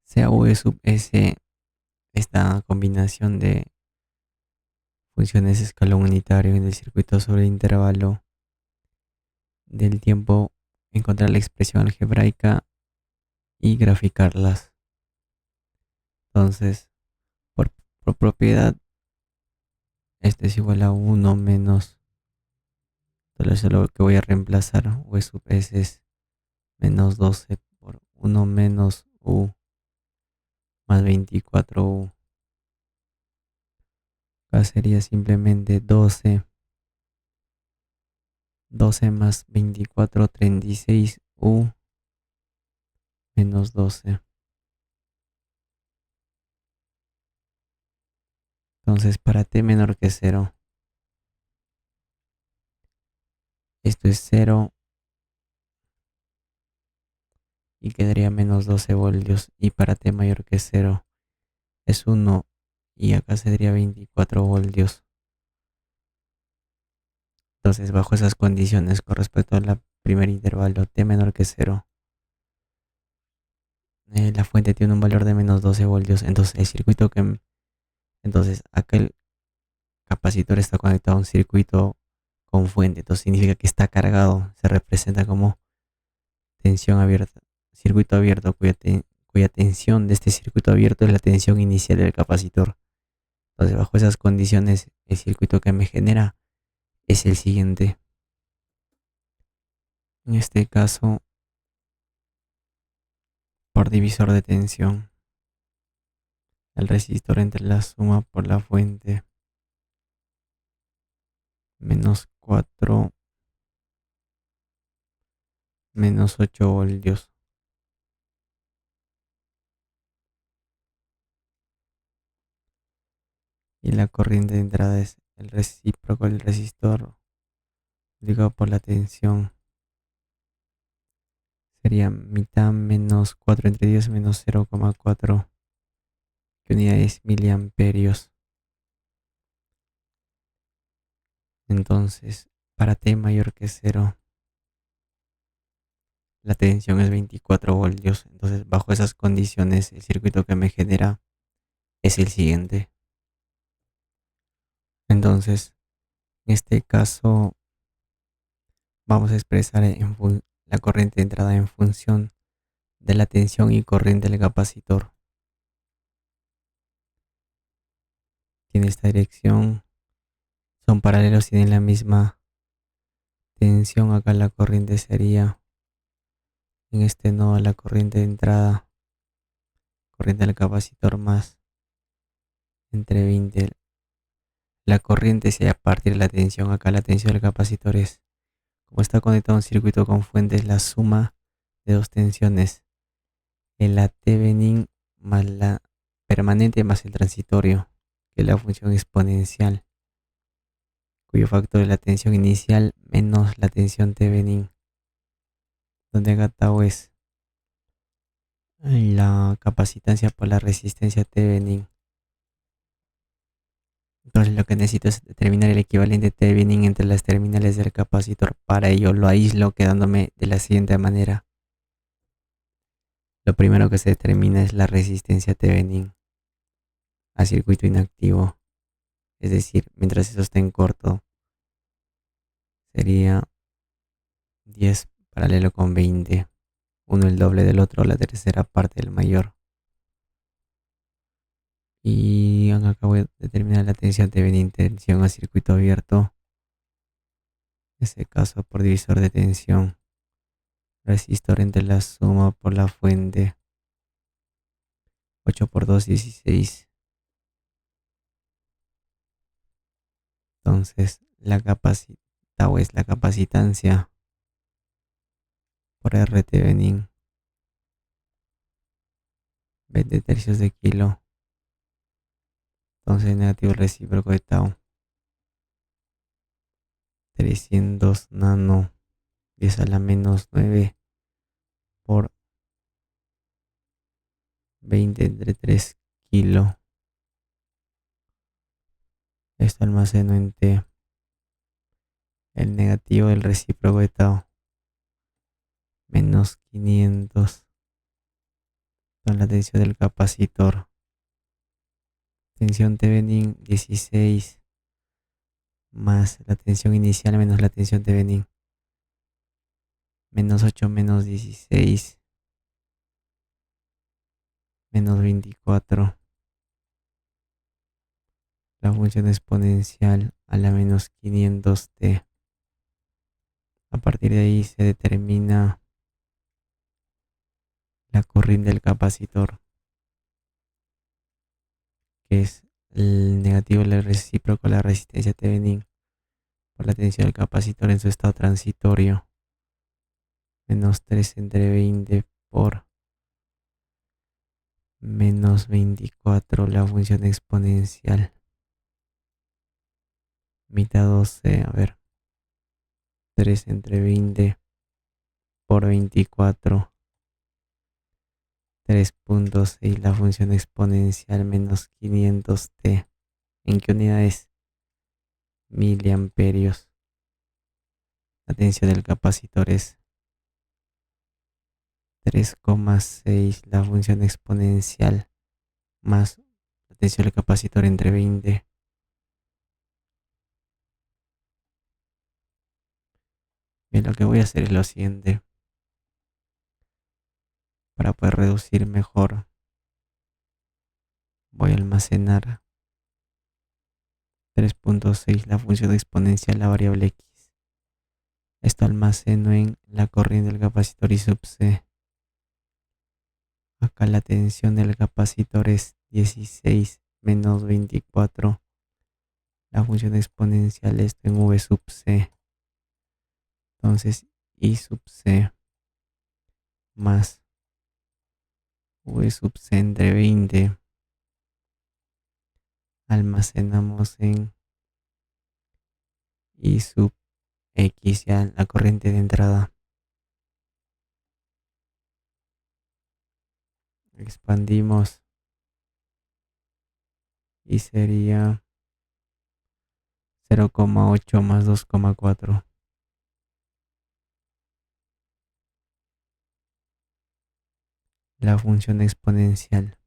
sea V sub S esta combinación de funciones de escalón unitario en el circuito sobre el intervalo del tiempo, encontrar la expresión algebraica y graficarlas. Entonces, por, por propiedad, este es igual a uno menos, entonces lo que voy a reemplazar V sub S es menos 12 por uno menos U más 24U. Acá sería simplemente 12 más 24, 36U menos 12. Entonces para t menor que cero, esto es cero y quedaría menos 12 voltios. Y para t mayor que cero es uno y acá sería 24 voltios. Entonces bajo esas condiciones con respecto al primer intervalo t menor que cero, la fuente tiene un valor de menos 12 voltios. Entonces el circuito que... Entonces acá el capacitor está conectado a un circuito con fuente. Entonces significa que está cargado. Se representa como tensión abierta. Circuito abierto cuya tensión de este circuito abierto es la tensión inicial del capacitor. Entonces bajo esas condiciones el circuito que me genera es el siguiente. En este caso, por divisor de tensión, el resistor entre la suma por la fuente menos 4 menos 8 voltios. Y la corriente de entrada es el recíproco del resistor multiplicado por la tensión. Sería mitad menos 4 entre 10 menos 0,4, que unidades miliamperios. Entonces, para t mayor que cero, la tensión es 24 voltios. Entonces, bajo esas condiciones, el circuito que me genera es el siguiente. Entonces, en este caso, vamos a expresar la corriente de entrada en función de la tensión y corriente del capacitor. Tiene esta dirección, son paralelos, tienen la misma tensión. Acá la corriente sería, en este nodo, la corriente de entrada, corriente del capacitor más entre 20. La corriente se a partir de la tensión. Acá la tensión del capacitor es, como está conectado a un circuito con fuentes, la suma de dos tensiones, la Thevenin más la permanente más el transitorio, que es la función exponencial, cuyo factor es la tensión inicial menos la tensión Thevenin, donde acá tau es la capacitancia por la resistencia Thevenin. Entonces lo que necesito es determinar el equivalente Thevenin entre las terminales del capacitor. Para ello lo aíslo quedándome de la siguiente manera. Lo primero que se determina es la resistencia Thevenin a circuito inactivo. Es decir, mientras eso esté en corto, sería 10 paralelo con 20. Uno el doble del otro, la tercera parte del mayor. Y acá voy a determinar la tensión Thevenin, tensión a circuito abierto. En este caso por divisor de tensión. Resistor entre la suma por la fuente. 8 por 2, 16. Entonces, la capacidad tau es la capacitancia por R Thevenin, 20 tercios de kilo. Entonces, negativo recíproco de tau, 300 nano, 10 a la menos 9 por 20 entre 3 kilo. Esto almaceno en T. El negativo del recíproco de tau, menos 500. con la tensión del capacitor. Tensión Thevenin 16 más la tensión inicial menos la tensión Thevenin. Menos 8 menos 16 menos 24. La función exponencial a la menos 500t. A partir de ahí se determina la corriente del capacitor, que es el negativo del recíproco de la resistencia Thevenin por la tensión del capacitor en su estado transitorio. Menos 3 entre 20 por menos 24 la función exponencial. Mitad 12, a ver. 3 entre 20 por 24. 3.6 la función exponencial menos 500t. ¿En qué unidades? Miliamperios. La tensión del capacitor es 3,6 la función exponencial más la tensión del capacitor entre 20. Bien, lo que voy a hacer es lo siguiente. Para poder reducir mejor, voy a almacenar 3.6 la función exponencial la variable x. Esto almaceno en la corriente del capacitor I sub c. Acá la tensión del capacitor es 16 menos 24. La función exponencial esto en v sub c. Entonces I sub c más v sub c entre 20. Almacenamos en I sub x ya la corriente de entrada. Expandimos y sería 0,8 más 2,4. La función exponencial.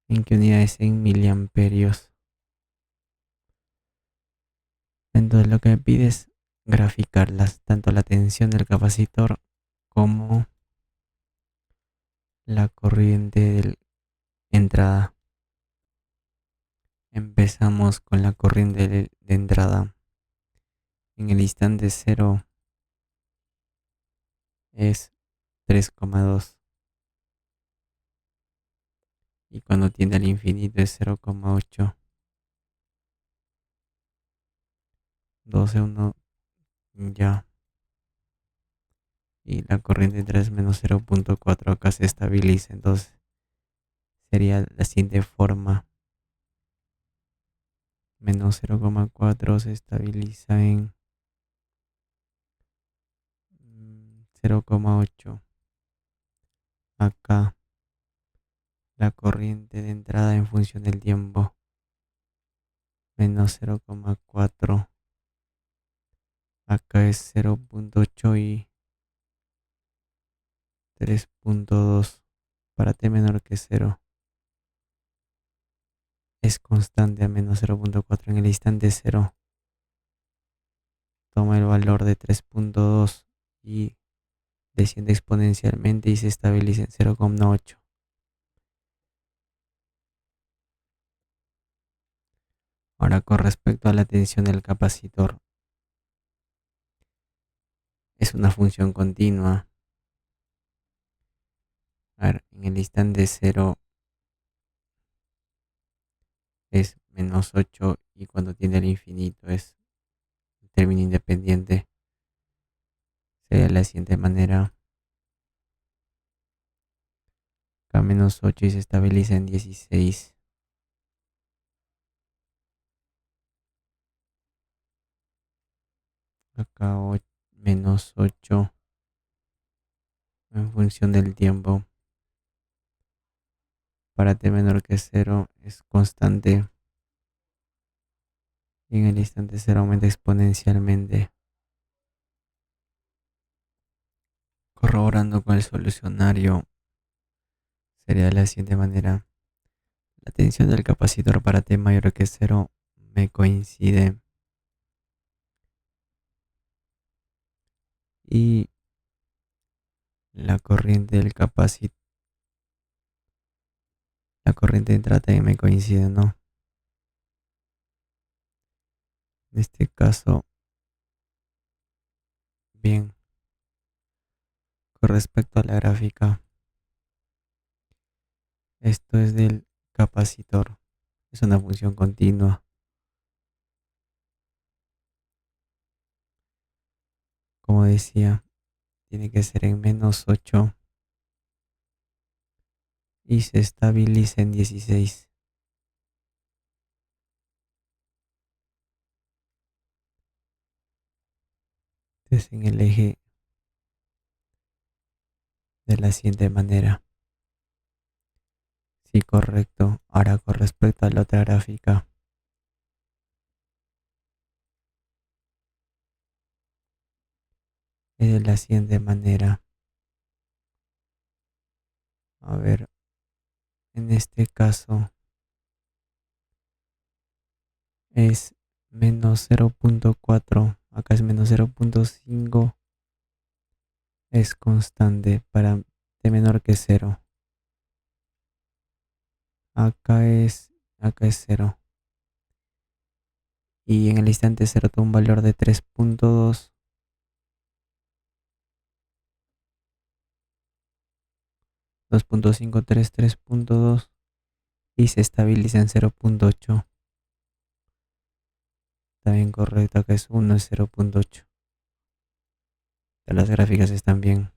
¿En qué unidades? En miliamperios. Entonces lo que me pide es graficarlas, tanto la tensión del capacitor como la corriente de entrada. Empezamos con la corriente de entrada. En el instante 0 es 3,2 y cuando tiende al infinito es 0,8. 12, 1 ya. Y la corriente de entrada es menos 0,4. Acá se estabiliza. Entonces sería la siguiente forma. Menos 0,4 se estabiliza en 0,8. Acá la corriente de entrada en función del tiempo. Menos 0,4. Acá es 0,8 y 3,2. Para t menor que 0. Es constante a menos 0,4 en el instante 0. Toma el valor de 3,2 y desciende exponencialmente y se estabiliza en 0,8. Ahora con respecto a la tensión del capacitor, es una función continua. A ver, en el instante 0 es menos 8 y cuando tiende al infinito es un término independiente. Sería de la siguiente manera. Acá menos 8 y se estabiliza en 16. Acá menos 8 en función del tiempo. Para t menor que 0 es constante. Y en el instante 0 aumenta exponencialmente. Corroborando con el solucionario, sería de la siguiente manera. La tensión del capacitor para T mayor que cero me coincide y la corriente del capacitor, la corriente de entrada también me coincide, ¿no? En este caso, bien, con respecto a la gráfica, esto es del capacitor, es una función continua. Como decía, tiene que ser en -8 y se estabiliza en 16. Entonces en el eje de la siguiente manera. Sí, correcto. Ahora con respecto a la otra gráfica, es de la siguiente manera. A ver, en este caso es -0.4, acá es -0.5, es constante para t menor que cero. Acá es cero. Y en el instante cero toma un valor de 3.2, 2.53, 3.2 y se estabiliza en 0.8. También correcto, acá es 1, es 0.8. Las gráficas están bien.